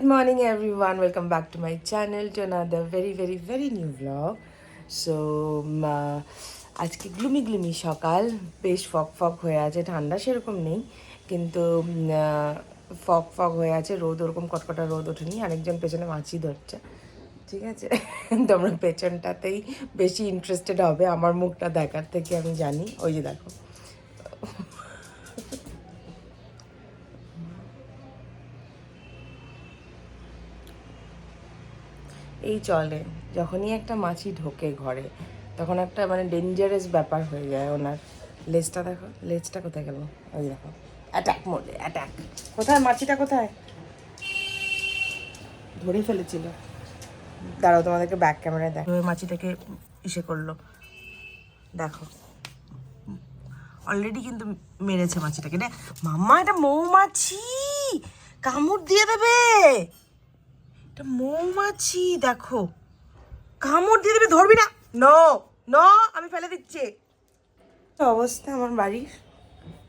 Good morning everyone, welcome back to my channel to another very new vlog. So আজকে gloomy সকাল, বেশ fog হয়ে আছে, ঠান্ডা সেরকম নেই কিন্তু ফগ হয়ে আছে, রোদ ওরকম কটকটা রোদ ওঠেনি। আরেকজন পেছনে মাছি ধরছে, ঠিক আছে? তোমরা পেছনটাতেই বেশি ইন্টারেস্টেড হবে আমার মুখটা দেখার থেকে, আমি জানি। ওই যে দেখো, এই চলে যখনই একটা মাছি ঢোকে ঘরে, তখন একটা মানে ডেঞ্জারাস ব্যাপার হয়ে যায়। ওনার লেজটা দেখো, লেজটা কোথায় গেল? ওই দেখো, অ্যাটাক মোডে, অ্যাটাক। কোথায় মাছিটা, কোথায়? ধরে ফেলেছিল। দাঁড়াও, তোমাদেরকে ব্যাক ক্যামেরায় দেখো। ওই মাছিটাকে ইসে করলো, দেখো অলরেডি কিন্তু মেরেছে মাছিটাকে। রে মাম্মা, এটা মৌমাছি, কামড় দিয়ে দেবে। এটা মৌমাছি, দেখো কামড় দিয়ে দেবে, ধরবি না। নো নো, আমি ফেলে দিচ্ছি। অবস্থা আমার বাড়ির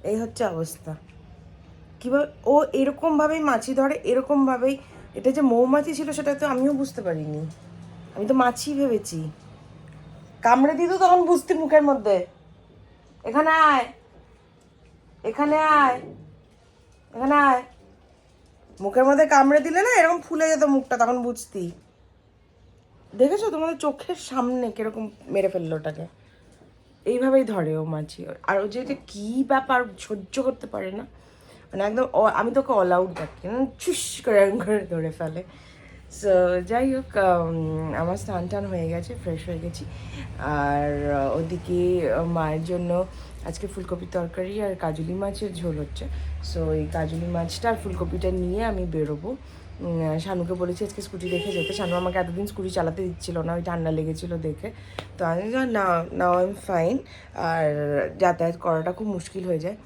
এই হচ্ছে অবস্থা। কীভাবে ও এরকমভাবেই মাছি ধরে, এরকমভাবেই। এটা যে মৌমাছি ছিল সেটা তো আমিও বুঝতে পারিনি, আমি তো মাছি ভেবেছি। কামড়ে দিত তখন বুঝতি মুখের মধ্যে। এখানে আয়, এখানে আয়, এখানে আয়। মুখের মধ্যে কামড়ে দিলে না এরকম ফুলে যেত মুখটা, তখন বুঝতি। দেখেছো তোমাদের চোখের সামনে কিরকম মেরে ফেললো ওটাকে। এইভাবেই ধরে ও মাছি। আর ও যে কী ব্যাপার, সহ্য করতে পারে না, মানে একদম আমি তোকে অল আউট ডাকি, চুস করে এরকম করে ধরে ফেলে। সো যাই হোক, আমার স্নান টান হয়ে গেছে, ফ্রেশ হয়ে গেছি। আর ওদিকে মায়ের জন্য আজকে ফুলকপির তরকারি আর কাজুলি মাছের ঝোল হচ্ছে। সো এই কাজুলি মাছটা আর ফুলকপিটা নিয়ে আমি বেরোবো। শানুকে বলেছি আজকে স্কুটি রেখে যেতে। শানু আমাকে এতদিন স্কুটি চালাতে দিচ্ছিল না, ওই ঠান্ডা লেগেছিলো দেখে। তো আমি না, নাও আই এম ফাইন। আর যাতায়াত করাটা খুব মুশকিল হয়ে যায়।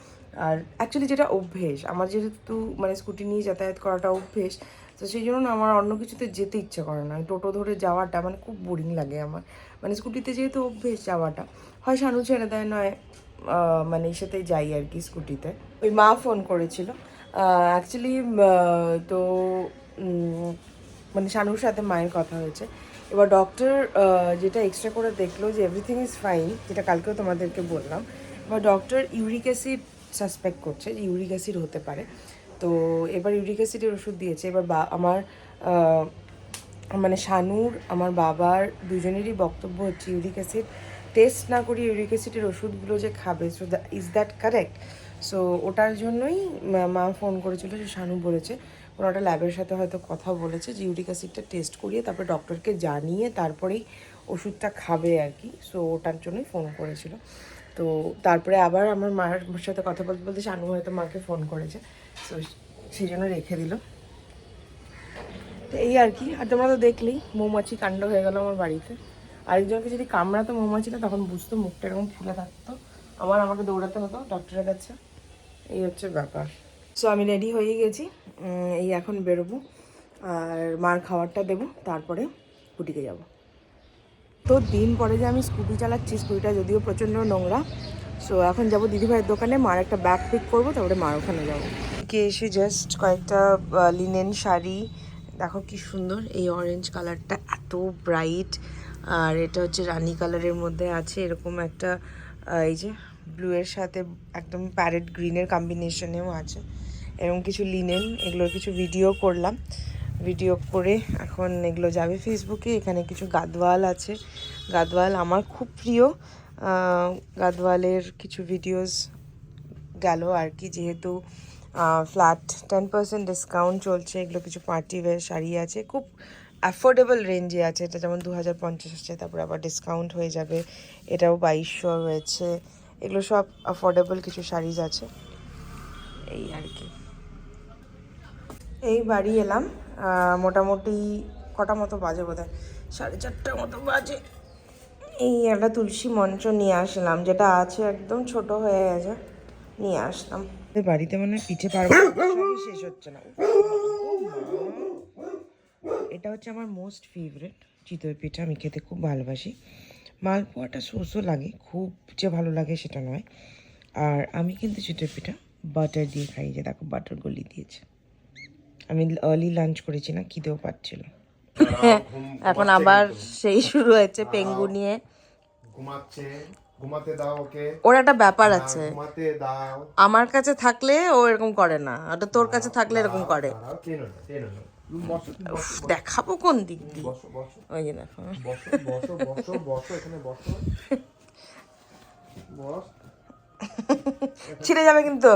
আর অ্যাকচুয়ালি যেটা অভ্যেস আমার, যেহেতু মানে স্কুটি নিয়ে যাতায়াত করাটা অভ্যেস, তো সেই জন্য না আমার অন্য কিছুতে যেতে ইচ্ছে করে না। টোটো ধরে যাওয়াটা মানে খুব বোরিং লাগে আমার। মানে স্কুটিতে যেহেতু অভ্যেস যাওয়াটা, হয় শানু ছেড়ে দেয়, নয় মানে সাথে যাই আর কি স্কুটিতে। ওই মা ফোন করেছিল অ্যাকচুয়ালি। তো মানে শানুর সাথে মায়ের কথা হয়েছে। এবার ডক্টর যেটা এক্সট্রা করে দেখলো যে এভরিথিং ইজ ফাইন, যেটা কালকেও তোমাদেরকে বললাম। এবার ডক্টর ইউরিক অ্যাসিড সাসপেক্ট করছে যে ইউরিক অ্যাসিড হতে পারে। তো এবার ইউরিক অ্যাসিডের ওষুধ দিয়েছে। এবার আমার মানে শানুর, আমার বাবার দুজনেরই বক্তব্য হচ্ছে ইউরিক অ্যাসিড টেস্ট না করি ইউরিক অ্যাসিডের ওষুধগুলো যে খাবে। So is that correct? So ওটার জন্যই মা ফোন করেছিল, যে শানু বলেছে কোনো একটা ল্যাবের সাথে হয়তো কথা বলেছে যে ইউরিক অ্যাসিডটা টেস্ট করিয়ে তারপরে ডক্টরকে জানিয়ে তারপরেই ওষুধটা খাবে আর কি। সো ওটার জন্যই ফোন করেছিল। তো তারপরে আবার আমার মায়ের সাথে কথা বলতে বলতে শানু হয়তো মাকে ফোন করেছে, সো সেই জন্য রেখে দিল। তো এই আর কি। আর তোমরা তো দেখলেই মৌমাছি কাণ্ড হয়ে গেল আমার বাড়িতে। আরেকজনকে যদি কামড়াতো মৌমাছিটা, তখন বুঝতো, মুখটা এরকম ফুলে থাকতো, আমাকে দৌড়াতে হতো ডক্টরের কাছে। এই হচ্ছে ব্যাপার। সো আমি রেডি হয়ে গেছি, এই এখন বেরোবো। আর মার খাবারটা দেবো, তারপরে স্কুটিতে যাব। তো দিন পরে যে আমি স্কুটি চালাচ্ছি, স্কুটিটা যদিও প্রচণ্ড নোংরা। সো এখন যাব দিদিভাইয়ের দোকানে, মার একটা ব্যাগ পিক করবো, তারপরে মার ওখানে যাবো। কে এসে জাস্ট কয়েকটা লিনেন শাড়ি, দেখো কি সুন্দর, এই অরেঞ্জ কালারটা এত ব্রাইট। আর এটা হচ্ছে রানি কালারের মধ্যে আছে, এরকম একটা এই যে ব্লু এর সাথে একদম প্যারেট গ্রিনের কম্বিনেশনেও আছে। এরকম কিছু লিনেন, এগুলোর কিছু ভিডিও করলাম। ভিডিও করে এখন এগুলো যাবে ফেসবুকে। এখানে কিছু গাদওয়াল আছে, গাদওয়াল আমার খুব প্রিয়। গাদওয়ালের কিছু ভিডিওস গেল আর কি, যেহেতু ফ্ল্যাট 10% ডিসকাউন্ট চলছে। এগুলো কিছু পার্টি ওয়্যার শাড়ি আছে, খুব অ্যাফোর্ডেবল রেঞ্জে আছে। এটা যেমন 2050 আছে, তারপরে আবার ডিসকাউন্ট হয়ে যাবে, এটাও 2200 রয়েছে। এগুলো সব অ্যাফোর্ডেবল কিছু শাড়িজ আছে, এই আর কি। এই বাড়ি এলাম মোটামুটি কটা মতো বাজে, বোধহয় 4:30 মতো বাজে। এই একটা তুলসী মঞ্চ নিয়ে আসলাম, যেটা আছে একদম ছোট হয়ে গেছে, নিয়ে আসলাম। বাড়িতে মানে পিঠে পারবো সবই শেষ হচ্ছে না। এটা হচ্ছে আমার মোস্ট ফেভারিট চিতই পিঠা, আমি খেতে খুব ভালোবাসি। মালপোয়াটা সোসও লাগে, খুব যে ভালো লাগে সেটা নয়। আর আমি কিন্তু চিতই পিঠা বাটার দিয়ে খাই, যে দেখো বাটার গলি দিয়েছে, আমি আর্লি লাঞ্চ করেছি না, খিদেও পাচ্ছিল। এখন ঘুমাচ্ছে আবার কিন্তু। সেই শুরু হয়েছে পেঙ্গু নিয়ে। ঘুমাচ্ছে, ঘুমাতে দাও ওকে। ওর একটা ব্যাপার না, আছে, ঘুমাতে দাও। আমার কাছে থাকলে ও এরকম করে না, ওটা তোর কাছে থাকলে এরকম দাঁড়াও, করে। দাঁড়াও, টেনো না, টেনো না। তুমি বসো, তুমি বসো, বসো, দেখাবো কোন দিক তুমি দিয়ে? বসো, বসো, ওই যে দেখো, বসো, বসো, বসো, বসো, এখানে বসো। বস। ছিঁড়ে যাবে কিন্তু,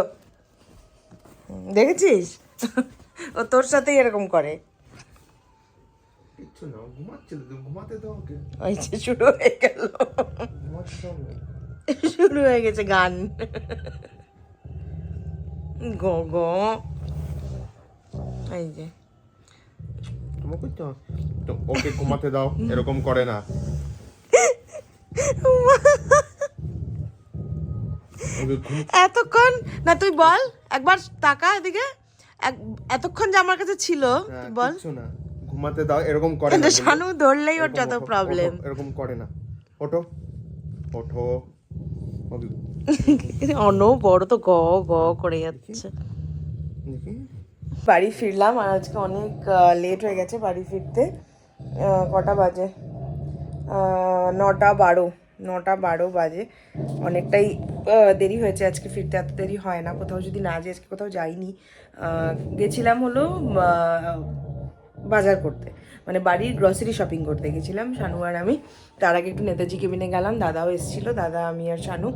দেখেছিস? ও তোর সাথেই এরকম করে। কিচ্ছু না, ও ঘুমাচ্ছিল তো, ঘুমাতে দাও ওকে। ওই যে শুরু হয়ে গেল, ঘুমাতে দাও না। শুরু হয়ে গেছে গান। গো গো, এই যে তোমাকে তো ওকে ঘুমাতে দাও, এরকম করে না। ওকে এতক্ষণ না, তুই বল একবার, টাকা এদিকে। এতক্ষণ যে আমার কাছে ছিল, তুই বল। কিচ্ছু না, ঘুমাতে দাও, এরকম করে না। কিন্তু শানু ধরলেই ওর এরকম যত ওঠো, প্রবলেম। ওঠো, এরকম করে না। ওঠো, ওঠো। ওকে, বড় তো গ গ করে যাচ্ছে। দেখি। বাড়ি ফিরলাম, আর আজকে অনেক লেট হয়ে গেছে বাড়ি ফিরতে। কটা বাজে? 9:12, 9:12 বাজে। অনেকটাই দেরি হয়েছে আজকে ফিরতে। এত দেরি হয় না কোথাও যদি না যাই, আজকে কোথাও যাইনি। গেছিলাম হলো বাজার করতে, মানে বাড়ির গ্রসারি শপিং করতে গেছিলাম শানু আর আমি। তার আগে একটু নেতাজি কেবিনে গেলাম, দাদাও এসেছিলো, দাদা আমি আর শানু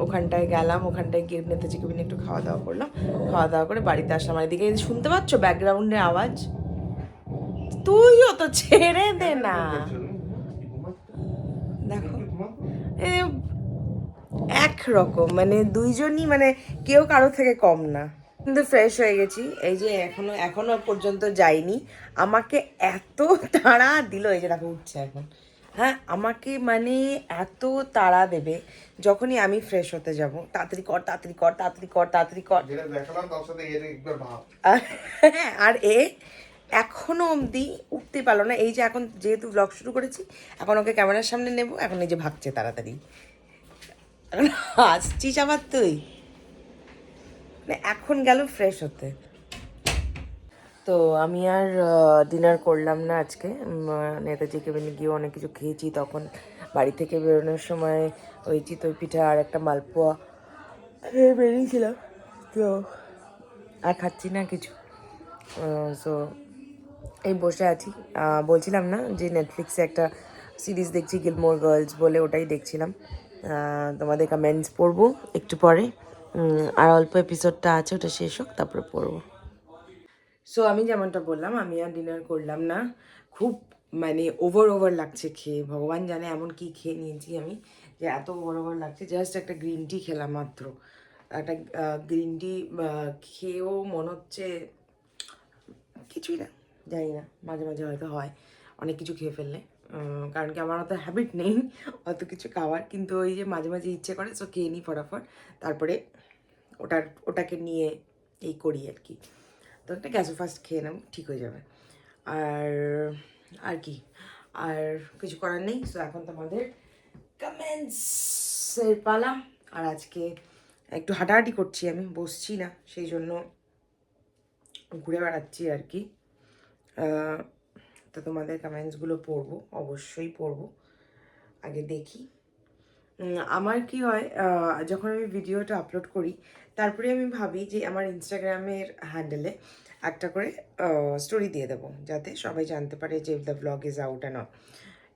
ওখানটায় গেলাম। ওখানটায় গিয়ে নেতাজি কেবিনে একটু খাওয়া দাওয়া করলাম, খাওয়া দাওয়া করে বাড়িতে আসলাম। আর এদিকে শুনতে পাচ্ছ ব্যাকগ্রাউন্ডের আওয়াজ? তুইও তো ছেড়ে দে না, দেখো এ একরকম, মানে দুইজনই, মানে কেউ কারো থেকে কম না। কিন্তু ফ্রেশ হয়ে গেছি, এই যে এখনো পর্যন্ত যাইনি। আমাকে এত তাড়া দিল, এই যে দেখো উঠছে এখন। হ্যাঁ, আমাকে মানে এত তাড়া দেবে যখনই আমি ফ্রেশ হতে যাব, তাড়াতাড়ি কর, তাড়াতাড়ি কর, তাড়াতাড়ি কর, তাড়াতাড়ি কর। যেটা দেখালাম তার সাথে এর একবার ভাব। আর এ এখনো অবধি উঠতে পারলো না। এই যে এখন যেহেতু ব্লগ শুরু করেছি, এখন ওকে ক্যামেরার সামনে নেব, এখন এই যে ভাগছে তাড়াতাড়ি। এখন আসছিস আবার তুই, মানে এখন গেল ফ্রেশ হতে। তো আমি আর ডিনার করলাম না আজকে। নেতাজি কেবিনে গিয়ে অনেক কিছু খেয়েছি, তখন বাড়ি থেকে বেরোনোর সময় ওই চিতই পিঠা আর একটা মালপোয়া খেয়ে বেরিয়েছিলাম। তো আর খাচ্ছি না কিছু। সো এই বসে আছি। বলছিলাম না যে নেটফ্লিক্সে একটা সিরিজ দেখছি গিলমোর গার্লস বলে, ওটাই দেখছিলাম। তোমাদের কমেন্টস পড়বো একটু পরে। আর অল্প এপিসোডটা আছে, ওটা শেষ হোক তারপরে পড়বো। সো আমি যেমনটা বললাম, আমি আর ডিনার করলাম না। খুব মানে ওভার লাগছে খেয়ে, ভগবান জানে এমন কি খেয়ে নিয়েছি আমি যে এত ওভার লাগছে। জাস্ট একটা গ্রিন টি খেলাম মাত্র। একটা গ্রিন টি খেয়েও মনে হচ্ছে কিছুই না, জানি না, মাঝে মাঝে হয়তো হয় অনেক কিছু খেয়ে ফেললে। কারণ কি আমার অত হ্যাবিট নেই অত কিছু খাওয়ার, কিন্তু ওই যে মাঝে মাঝে ইচ্ছে করে, সো খেয়ে নিই ফটাফট। তারপরে ওটাকে নিয়ে এই করি আর কি। তো একটা গ্যাসো ফাস্ট খেয়ে নেব, ঠিক হয়ে যাবে। আর আর কি, আর কিছু করার নেই। সো এখন তোমাদের কমেন্টসের পালা। আর আজকে একটু হাঁটাহাঁটি করছি, আমি বসছি না, সেই জন্য ঘুরে বেড়াচ্ছি আর কি। তো তোমাদের কমেন্টসগুলো পড়বো, অবশ্যই পড়বো। আগে দেখি আমার কি হয়। যখন আমি ভিডিওটা আপলোড করি, তারপরে আমি ভাবি যে আমার ইনস্টাগ্রামের হ্যান্ডেলে একটা করে স্টোরি দিয়ে দেবো, যাতে সবাই জানতে পারে যে the blog is out and all.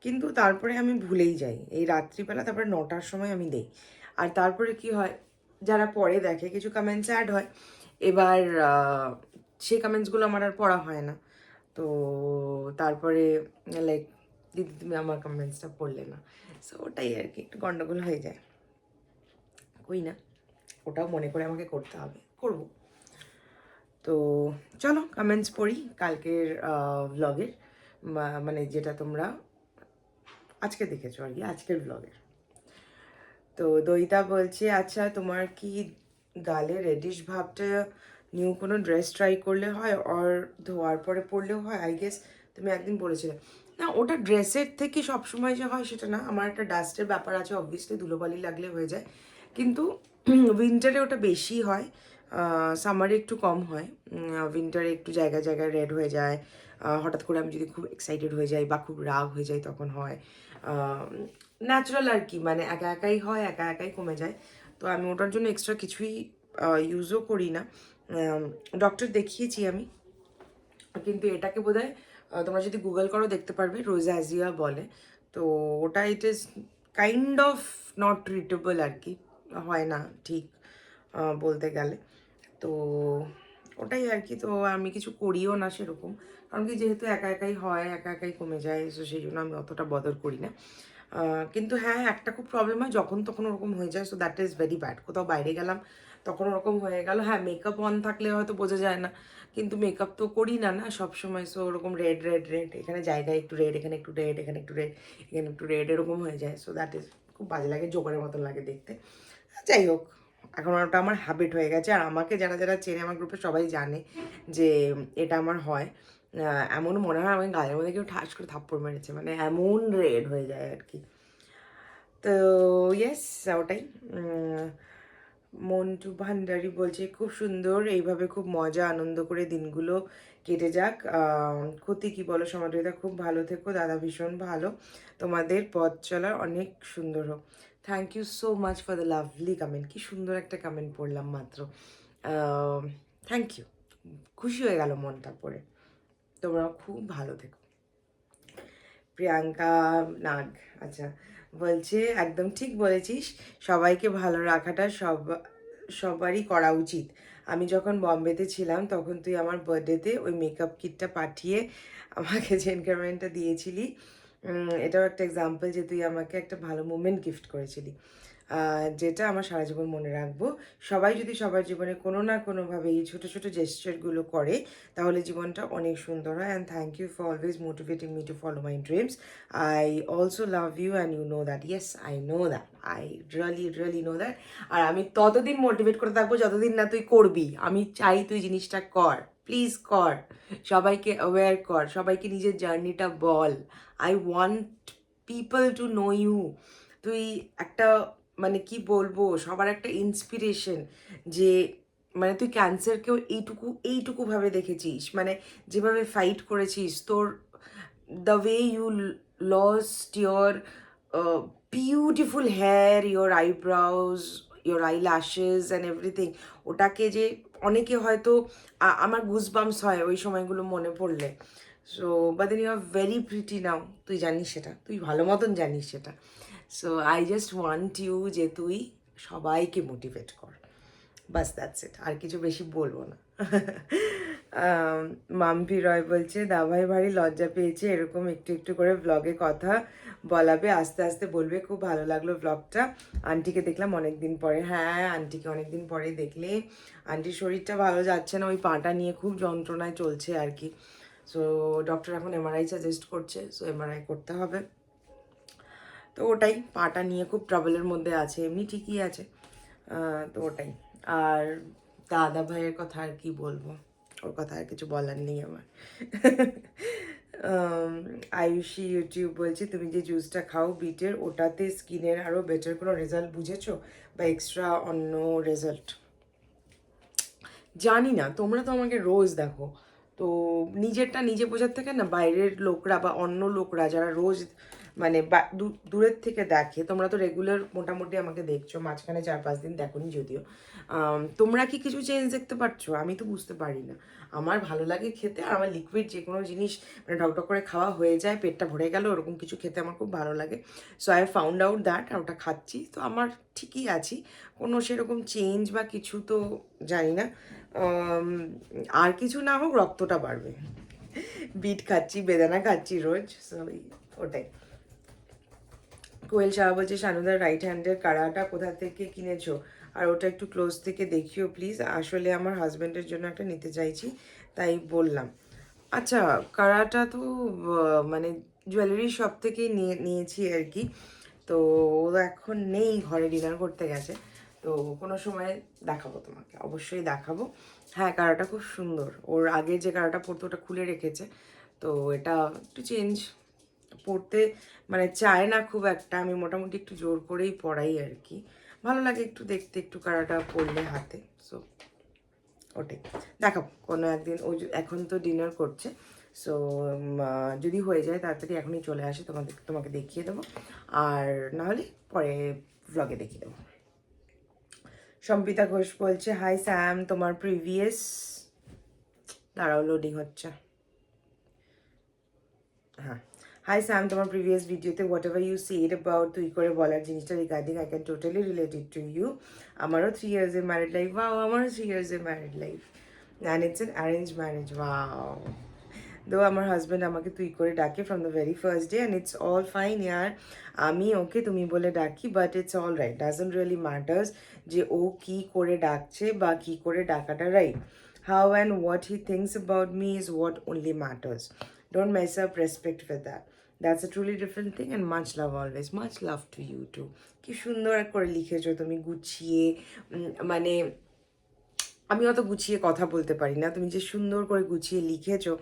কিন্তু তারপরে আমি ভুলেই যাই, এই রাত্রিবেলা তারপরে 9টার সময় আমি দেই। আর তারপরে কি হয়, যারা পরে দেখে কিছু কমেন্টস অ্যাড হয়, এবার সেই কমেন্টসগুলো আমার আর পড়া হয় না। তো তারপরে লাইক, দিদি তুমি আমার কমেন্টসটা পড়লে না, সো ওটাই আর কি, একটু গন্ডগোল হয়ে যায়। কই না, ওটাও মনে করে আমাকে করতে হবে, করব। তো চলো কমেন্টস পড়ি কালকের ভ্লগের, মানে যেটা তোমরা আজকে দেখেছো আর কি, আজকের ভ্লগের। তো দইতা বলছে, আচ্ছা তোমার কি গালে রেডিশ ভাবটা নিউ কোনো ড্রেস ট্রাই করলে হয়, আর ধোয়ার পরে পরলেও হয়? আই গেস তুমি একদিন বলেছিলে। না, ওটা ড্রেসের থেকে সবসময় যে হয় সেটা না, আমার একটা ডাস্টের ব্যাপার আছে, অবভিয়াসলি ধুলোবালি লাগলে হয়ে যায়, কিন্তু উইন্টারে ওটা বেশি হয়। সামারে একটু কম হয়, উইন্টারে একটু জায়গায় জায়গায় রেড হয়ে যায়। হঠাৎ করে আমি যদি খুব এক্সাইটেড হয়ে যাই বা খুব রাগ হয়ে যাই তখন হয়। ন্যাচারাল আর কি, মানে একা একাই হয়, একা একাই কমে যায়। তো আমি ওটার জন্য এক্সট্রা কিছুই ইউজও করি না। ডক্টর দেখিয়েছি আমি, কিন্তু এটাকে বোধহয় তোমরা যদি গুগল করো দেখতে পারবে, রোজাজিয়া বলে। তো ওটা it is kind of not treatable আর কি, হয় না ঠিক বলতে গেলে। তো ওটাই আর কি। তো আমি কিছু করিও না সেরকম, কারণ কি যেহেতু একা একাই হয়, একা একাই কমে যায়, তো সেই জন্য আমি অতটা বদল করি না। কিন্তু হ্যাঁ, একটা খুব প্রবলেম হয় যখন তখন ওরকম হয়ে যায়, so that is very bad. কোথাও বাইরে গেলাম তখন ওরকম হয়ে গেল। হ্যাঁ, মেকআপ অন থাকলে হয়তো বোঝা যায় না, কিন্তু মেকআপ তো করি না না সবসময়, সো ওরকম রেড রেড রেড, এখানে জায়গায় একটু রেড, এখানে একটু রেড, এখানে একটু রেড, এখানে একটু রেড, এরকম হয়ে যায়। সো দ্যাট ইজ খুব বাজে লাগে, জোকারের মতন লাগে দেখতে। যাই হোক, এখন ওটা আমার হ্যাবিট হয়ে গেছে। আর আমাকে যারা যারা চেনে আমার গ্রুপে সবাই জানে যে এটা আমার হয়। এমন মনে হয় আমি গালের মধ্যে কেউ ঠাস করে থাপ্পড় মেরেছে, মানে এমন রেড হয়ে যায় আর কি। তো ইয়েস, ওটাই। মন্টু ভান্ডারি বলছে খুব সুন্দর, এইভাবে খুব মজা আনন্দ করে দিনগুলো কেটে যাক। ক্ষতি কি বলো সমাদরিতা, খুব ভালো থেকো দাদা, ভীষণ ভালো, তোমাদের পথ চলার অনেক সুন্দর হোক। Thank you so much for the lovely comment. কি সুন্দর একটা কমেন্ট পড়লাম মাত্র। থ্যাংক ইউ, খুশি হয়ে গেল মনটা পড়ে। তোমরাও খুব ভালো থেকো। প্রিয়াঙ্কা নাগ, আচ্ছা, বলছে একদম ঠিক বলেছিস, সবাইকে ভালো রাখাটা সবারই করা উচিত। আমি যখন বম্বেতে ছিলাম তখন তুই আমার বার্থডেতে ওই মেকআপ কিটটা পাঠিয়ে আমাকে যে এনকারেজমেন্টটা দিয়েছিলি, এটাও একটা এক্সাম্পল যে তুই আমাকে একটা ভালো মুমেন্ট গিফট করেছিলি, যেটা আমার সারা জীবন মনে রাখবো। সবাই যদি সবার জীবনে কোনো না কোনোভাবে এই ছোটো ছোটো জেস্টারগুলো করে তাহলে জীবনটা অনেক সুন্দর হয়। And thank you for always motivating me to follow my dreams. I also love you and you know that. Yes, I know that, I really know that. আর আমি ততদিন মোটিভেট করে থাকবো যতদিন না তুই করবি। আমি চাই তুই জিনিসটা কর, প্লিজ কর, সবাইকে অ্যাওয়্যার কর, সবাইকে নিজের জার্নিটা বল। I want people to know you. তুই একটা, মানে কি বলবো, সবার একটা ইন্সপিরেশন, যে মানে তুই ক্যান্সারকেও এইটুকু ভাবে দেখেছিস, মানে যেভাবে ফাইট করেছিস, তোর the way you lost your beautiful hair, your eyebrows, your eyelashes and everything, ওটাকে যে অনেকে হয়তো আমার গুজবাম্স হয় ওই সময়গুলো মনে পড়লে। So but then you are very pretty now, তুই জানিস সেটা, তুই ভালো মতন জানিস সেটা। So I just want you যে তুই সবাইকে মোটিভেট কর, বাস দ্যাটস ইট, আর কিছু বেশি বলবো না। মাম্পি রয় বলছে দাভাই ভারী লজ্জা পেয়েছে, এরকম একটু একটু করে ব্লগে কথা বলাবে, আস্তে আস্তে বলবে। খুব ভালো লাগলো ব্লগটা, আন্টিকে দেখলাম অনেক দিন পরে। হ্যাঁ, আন্টিকে অনেক দিন পরে দেখলে। আন্টির শরীরটা ভালো যাচ্ছে না, ওই পাটা নিয়ে খুব যন্ত্রণায় চলছে আর কি। সো ডক্টর এখন এমআরআই সাজেস্ট করছে, সো এমআরআই করতে হবে। তো ওটাই, পাটা নিয়ে খুব ট্রাবলের মধ্যে আছে, এমনি ঠিকই আছে। তো ওটাই। আর দাদা ভাইয়ের কথা আর কি বলবো, ওর কথা আর কিছু বলার নেই আমার। আয়ুষী ইউটিউব বলছে তুমি যে জুসটা খাও বিটের, ওটাতে স্কিনের আরও বেটার কোনো রেজাল্ট বুঝেছো বা এক্সট্রা অন্য রেজাল্ট? জানি না, তোমরা তো আমাকে রোজ দেখো, তো নিজেরটা নিজে বোঝার থেকে না বাইরের লোকরা বা অন্য লোকরা যারা রোজ মানে দূরের থেকে দেখে, তোমরা তো রেগুলার মোটামুটি আমাকে দেখছো, মাঝখানে 4-5 দিন দেখোনি যদিও, তোমরা কি কিছু চেঞ্জ দেখতে পারছো? আমি তো বুঝতে পারি না। আমার ভালো লাগে খেতে, আর আমার লিকুইড যে কোনো জিনিস মানে ঢকঢক করে খাওয়া হয়ে যায়, পেটটা ভরে গেল, ওরকম কিছু খেতে আমার খুব ভালো লাগে। So I found out that, আর ওটা খাচ্ছি, তো আমার ঠিকই আছি, কোনো সেরকম চেঞ্জ বা কিছু তো জানি না। আর কিছু না হোক রক্তটা বাড়বে। বিট খাচ্ছি, বেদানা খাচ্ছি রোজ, সো ওটাই। কোয়েল শাহ বলছে শানুদার রাইট হ্যান্ডের কাড়াটা কোথা থেকে কিনেছো, আর ওটা একটু ক্লোজ থেকে দেখিও প্লিজ। আসলে আমার হাজব্যান্ডের জন্য একটা নিতে চাইছি, তাই বললাম। আচ্ছা, কাড়াটা তো মানে জুয়েলারি শপ থেকেই নিয়েছি আর কি। তো ও এখন নেই, ঘরে ডিনার করতে গেছে। তো কোনো সময় দেখাবো তোমাকে, অবশ্যই দেখাবো। হ্যাঁ, কাড়াটা খুব সুন্দর, ওর আগে যে কাড়াটা পরতো ওটা খুলে রেখেছে, তো এটা একটু চেঞ্জ পড়তে মানে চায় না খুব একটা, আমি মোটামুটি একটু জোর করেই পরাই আর কি। ভালো লাগে একটু দেখতে, একটু কাড়াটা পরলে হাতে। সো ওটাই দেখাবো কোনো একদিন। ও এখন তো ডিনার করছে, সো যদি হয়ে যায় তাড়াতাড়ি এখনই চলে আসে তোমাকে দেখিয়ে দেবো, আর নাহলে পরে ভ্লগে দেখিয়ে দেবো। সম্পিতা ঘোষ বলছে হাই স্যাম, তোমার প্রিভিয়াস, দাঁড়াও লোডিং হচ্ছে, হ্যাঁ, হাই স্যাম, তোমার প্রিভিয়াস ভিডিওতে whatever you said about তুই করে বলার জিনিসটা regarding I can totally related to you. আমারও 3 years এর ম্যারিড লাইফ, ওয়াও, আমারও 3 years এর married life, and it's an arrange marriage, wow. Though আমার হাজব্যান্ড আমাকে তুই করে ডাকে from the very first day, and it's all fine ইয়ার, আমি ওকে তুমি বলে ডাকি, but it's all right, doesn't really matters যে ও কি করে ডাকছে বা কি করে ডাকাটা right. How and what he thinks about me is what only matters. Don't mess up respect with that. That's a truly different thing, and much love always. Much love to you too. কি সুন্দর করে লিখেছো তুমি, গুছিয়ে, মানে আমি অত গুছিয়ে কথা বলতে পারি না, তুমি যে সুন্দর করে গুছিয়ে লিখেছো,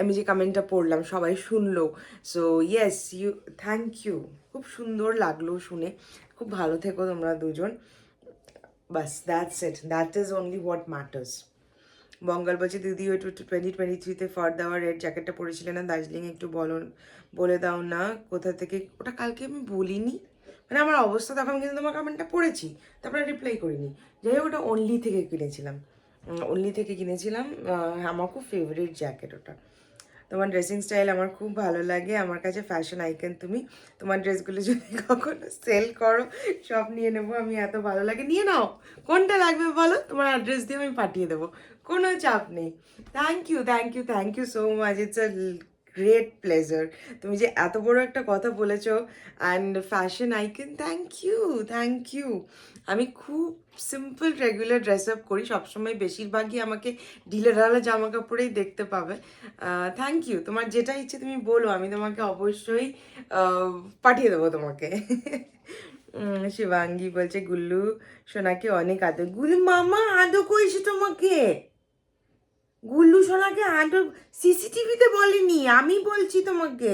আমি যে কমেন্টটা পড়লাম সবাই শুনলো, so yes you, thank you, খুব সুন্দর লাগলো শুনে, খুব ভালো থেকো তোমরা দুজন, বাস that's it, that is only what matters. Bangal বলছে দিদি ওই 2023-তে ফার দেওয়া রেড জ্যাকেটটা পরেছিলে না দার্জিলিং, একটু বলে দাও না কোথা থেকে, ওটা কালকে আমি বলিনি, মানে আমার অবস্থা তখন, কিন্তু তোমার কমেন্টটা পড়েছি, তারপরে রিপ্লাই করিনি। যাই হোক, ওটা অনলি থেকে কিনেছিলাম, আমার খুব ফেভারিট জ্যাকেট ওটা। তোমার ড্রেসিং স্টাইল আমার খুব ভালো লাগে, আমার কাছে ফ্যাশন আইকন তুমি, তোমার ড্রেসগুলো যদি কখনো সেল করো সব নিয়ে নেবো আমি, এত ভালো লাগে, নিয়ে নাও, কোনটা লাগবে বলো, তোমার অ্যাড্রেস দিয়ে আমি পাঠিয়ে দেবো, কোনো চাপ নেই। Thank you, thank you, thank you so much, it's a great pleasure, তুমি যে এত বড় একটা কথা বলেছো, and fashion icon, thank you, thank you. আমি খুব সিম্পল রেগুলার ড্রেস আপ করি সবসময়, বেশিরভাগই আমাকে ঢিলে ঢালা জামা কাপড়েই দেখতে পাবে। থ্যাংক ইউ, তোমার যেটা ইচ্ছে তুমি বলো, আমি তোমাকে অবশ্যই পাঠিয়ে দেবো তোমাকে। শিবাঙ্গী বলছে গুল্লু সোনাকে অনেক আদর, গুল্লু মামা আদর করেছে তোমাকে, গুল্লু সোনাকে আদর সিসিটিভিতে বলেনি, আমি বলছি তোমাকে,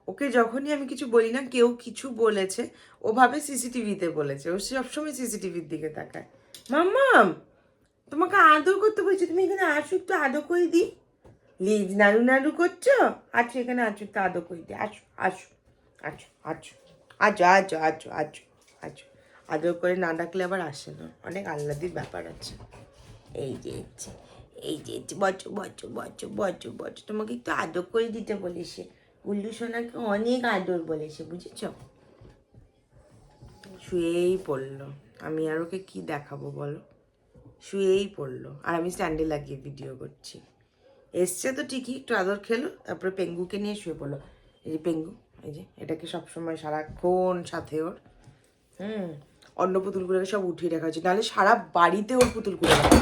ওকে যখনই আমি কিছু বলি না, কেউ কিছু বলেছে ও ভাবে সিসিটিভিতে বলেছে, ও সবসময় সিসিটিভির দিকে তাকায়। মাম্মাম তোমাকে আদর করতে বলছি, তুমি এখানে আসো একটু আদর করে দিই, লিজ নাড়ু নাড়ু করছো, আছো এখানে, আছো একটু আদর করে দিই, আসো আসো আছো আছো আছো আছো আছো আছো আছো, আদর করে না ডাকলে আবার আসে না, অনেক আহ্লাদির ব্যাপার আছে। এই যে হচ্ছে, এই যে বচো বচো বচো বচো বচো, তোমাকে একটু আদর করে দিতে বলেছে, উল্লু সোনাকে অনেক আদর বলেছে, বুঝেছ। শুয়েই পড়লো, আমি আর ওকে কি দেখাবো বলো, শুয়েই পড়লো, আর আমি স্ট্যান্ডে লাগিয়ে ভিডিও করছি। এসছে তো ঠিকই, একটু আদর খেলো, তারপরে পেঙ্গুকে নিয়ে শুয়ে পড়লো। এই যে পেঙ্গু, এই যে এটাকে সবসময় সারাক্ষণ সাথে ওর, অন্য পুতুলগুলোকে সব উঠিয়ে রাখা হচ্ছে, নাহলে সারা বাড়িতে ওর পুতুলগুলো রাখা,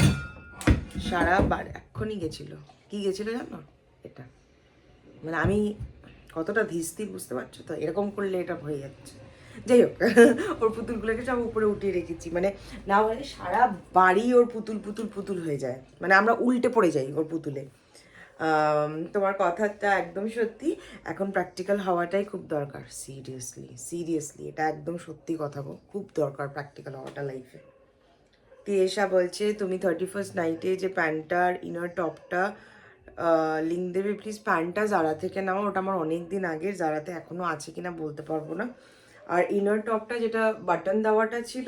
সারা বাড়ি। এক্ষুনি গেছিলো, কি গেছিলো জানো, এটা মানে আমি কতটা ধীর বুঝতে পারছো তো, এরকম করলে এটা হয়ে যাচ্ছে। যাই হোক, ওর পুতুলগুলোকে সব উপরে উঠিয়ে রেখেছি, মানে না হলে সারা বাড়ি ওর পুতুল পুতুল পুতুল হয়ে যায়, মানে আমরা উল্টে পড়ে যাই ওর পুতুলে। তোমার কথাটা একদম সত্যি, এখন প্র্যাকটিক্যাল হওয়াটাই খুব দরকার, সিরিয়াসলি সিরিয়াসলি, এটা একদম সত্যি কথা গো, খুব দরকার প্র্যাকটিক্যাল হওয়াটা লাইফে। তিয়েশা বলছে তুমি 31st নাইটে যে প্যান্টটার ইনার টপটা লিঙ্ক দেবে প্লিজ, প্যান্টটা জারা থেকে নাও, ওটা আমার অনেক দিন আগের, জারাতে এখনও আছে কিনা বলতে পারবো না, আর ইনার টপটা যেটা বাটন দেওয়াটা ছিল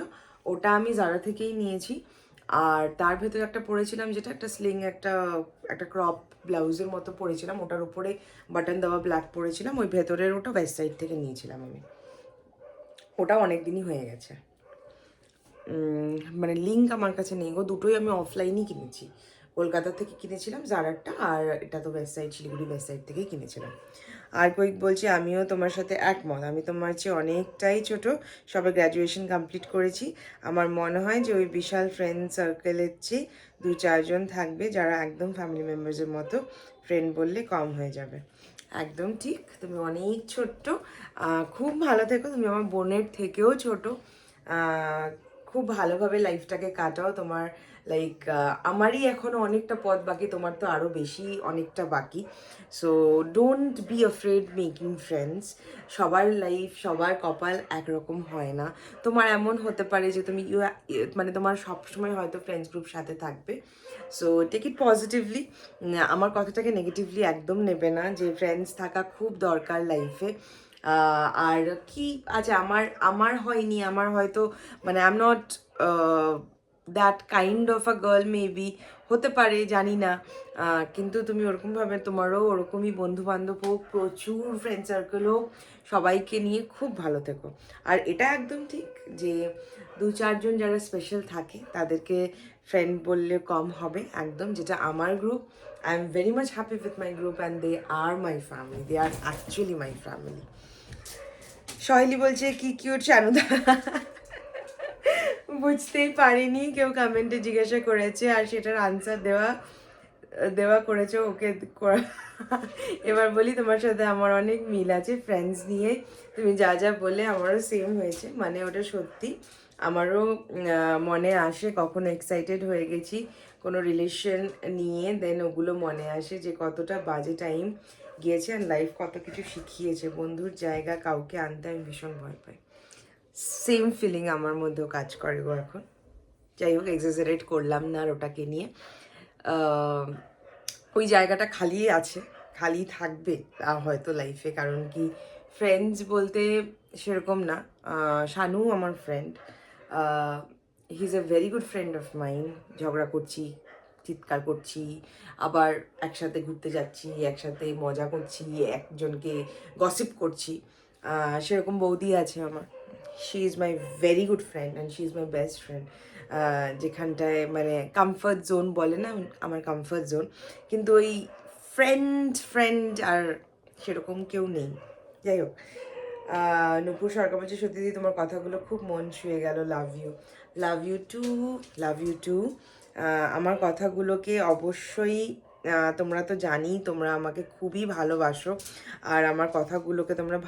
ওটা আমি জারা থেকেই নিয়েছি, আর তার ভেতরে একটা পরেছিলাম যেটা একটা স্লিং, একটা ক্রপ ব্লাউজের মতো পরেছিলাম, ওটার উপরে বাটন দেওয়া ব্ল্যাক পরেছিলাম, ওই ভেতরের ওটা ওয়েস্ট সাইড থেকে নিয়েছিলাম আমি, ওটা অনেক দিনই হয়ে গেছে, মানে লিঙ্ক আমার কাছে নেই গো, দুটোই আমি অফলাইনই কিনেছি, কলকাতা থেকে কিনেছিলাম জারারটা, আর এটা তো West side, Siliguri West side থেকেই কিনেছিলাম। আর কয়েক বলছি আমিও তোমার সাথে একমত, আমি তোমার চেয়ে অনেকটাই ছোট, সবে গ্র্যাজুয়েশন কমপ্লিট করেছি, আমার মনে হয় যে ওই বিশাল ফ্রেন্ড সার্কেলের চেয়ে 2-4 জন থাকবে যারা একদম ফ্যামিলি মেম্বার্সের মতো, ফ্রেন্ড বললে কম হয়ে যাবে। একদম ঠিক, তুমি অনেক ছোট্ট, খুব ভালো থেকো, তুমি আমার বোনের থেকেও ছোট, খুব ভালোভাবে লাইফটাকে কাটাও, তোমার লাইক আমারই এখনও অনেকটা পথ বাকি, তোমার তো আরও বেশি অনেকটা বাকি। So don't be afraid making friends. সবার লাইফ, সবার কপাল একরকম হয় না। তোমার এমন হতে পারে যে তুমি মানে তোমার সবসময় হয়তো ফ্রেন্ডস গ্রুপ সাথে থাকবে। So take it positively. আমার কথাটাকে নেগেটিভলি একদম নেবে না, যে ফ্রেন্ডস থাকা খুব দরকার লাইফে। আর কি আচ্ছা, আমার আমার হয়নি, আমার হয়তো মানে I am not that kind of a girl, maybe হতে পারে, জানি না। কিন্তু তুমি ওরকমভাবে, তোমারও ওরকমই বন্ধু বান্ধব হোক, প্রচুর ফ্রেন্ড সার্কেল হোক, সবাইকে নিয়ে খুব ভালো থেকো। আর এটা একদম ঠিক যে 2-4 জন যারা স্পেশাল থাকে তাদেরকে ফ্রেন্ড বললে কম হবে, একদম, যেটা আমার group. I am very much happy with my group and they are my family, they are actually my family. Saheli বলছে কি কিউট শানুদা। বুঝতেই পারিনি, কেউ কমেন্টে জিজ্ঞাসা করেছে আর সেটার আনসার দেওয়া দেওয়া করেছে ওকে এবার বলি, তোমার সাথে আমার অনেক মিল আছে ফ্রেন্ডস নিয়ে। তুমি যা যা বললে আমারও সেম হয়েছে, মানে ওটা সত্যি। আমারও মনে আসে, কখনো এক্সাইটেড হয়ে গেছি কোনো রিলেশন নিয়ে, দেন ওগুলো মনে আসে যে কতটা বাজে টাইম গিয়েছে আর লাইফ কত কিছু শিখিয়েছে। বন্ধুর জায়গা কাউকে আনতে আমি ভীষণ ভয় পাই। সেম ফিলিং আমার মধ্যেও কাজ করে গো এখন। যাই হোক, এক্সাজারেট করলাম না আর ওটাকে নিয়ে। ওই জায়গাটা খালি আছে, খালি থাকবে হয়তো লাইফে, কারণ কি ফ্রেন্ডস বলতে সেরকম না। শানু আমার friend, he is a very good friend of mine. ঝগড়া করছি, চিৎকার করছি, আবার একসাথে ঘুরতে যাচ্ছি, একসাথে মজা করছি, একজনকে গসিপ করছি। সেরকম বৌদি আছে আমার। She is my very good friend and she is my best friend. যেখানটায় মানে কমফর্ট জোন বলে না, আমার কমফর্ট জোন। কিন্তু ওই ফ্রেন্ড ফ্রেন্ড আর সেরকম কেউ নেই। যাই হোক, নূপুর সরকার বলছে, সত্যি তোমার কথাগুলো খুব মন ছুঁয়ে গেল, love you. Love you too, love you too. আমার কথাগুলোকে অবশ্যই, তোমরা তো জানি তোমরা আমাকে খুবই ভালোবাসো, আর আমার কথাগুলোকে তোমরা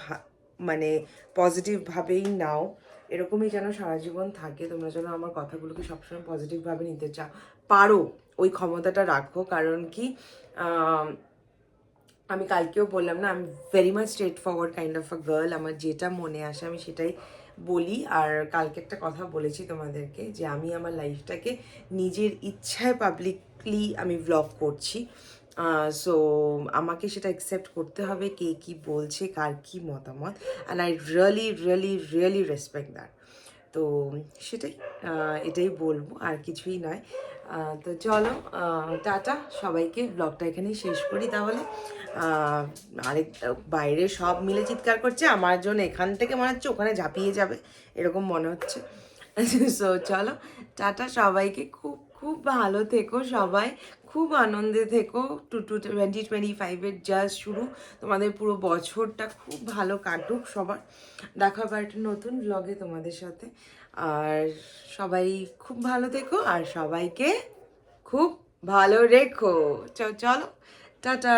মানে পজিটিভভাবেই নাও। এরকমই যেন সারা জীবন থাকে, তোমরা যেন আমার কথাগুলোকে সবসময় পজিটিভভাবে নিতে পারো, ওই ক্ষমতাটা রাখো। কারণ কি আমি কালকেও বললাম না, আমি very much straight forward kind of a girl. আমার যেটা মনে আসে আমি সেটাই বলি। আর কালকে একটা কথা বলেছি তোমাদেরকে, যে আমি আমার লাইফটাকে নিজের ইচ্ছায় পাবলিকলি আমি ভ্লগ করছি। সো আমাকে সেটা অ্যাকসেপ্ট করতে হবে, কে কী বলছে, কার কী মতামত। And I really really really respect that. তো সেটাই, এটাই বলবো, আর কিছুই নয়। তো চলো, টাটা সবাইকে, ব্লগটা এখানেই শেষ করি তাহলে। আরেক বাইরে সব মিলে চিৎকার করছে, আমার জন্য এখান থেকে মনে হচ্ছে ওখানে ঝাঁপিয়ে যাবে, এরকম মনে হচ্ছে। সো চলো, টাটা সবাইকে, খুব খুব ভালো থেকো সবাই, খুব আনন্দে থেকো। 2025-এর জাস্ট শুরু, তোমাদের পুরো বছরটা খুব ভালো কাটুক সবার। দেখা হবে একটা নতুন ব্লগে তোমাদের সাথে। আর সবাই খুব ভালো থেকো আর সবাইকে খুব ভালো রেখো। চলো, টাটা।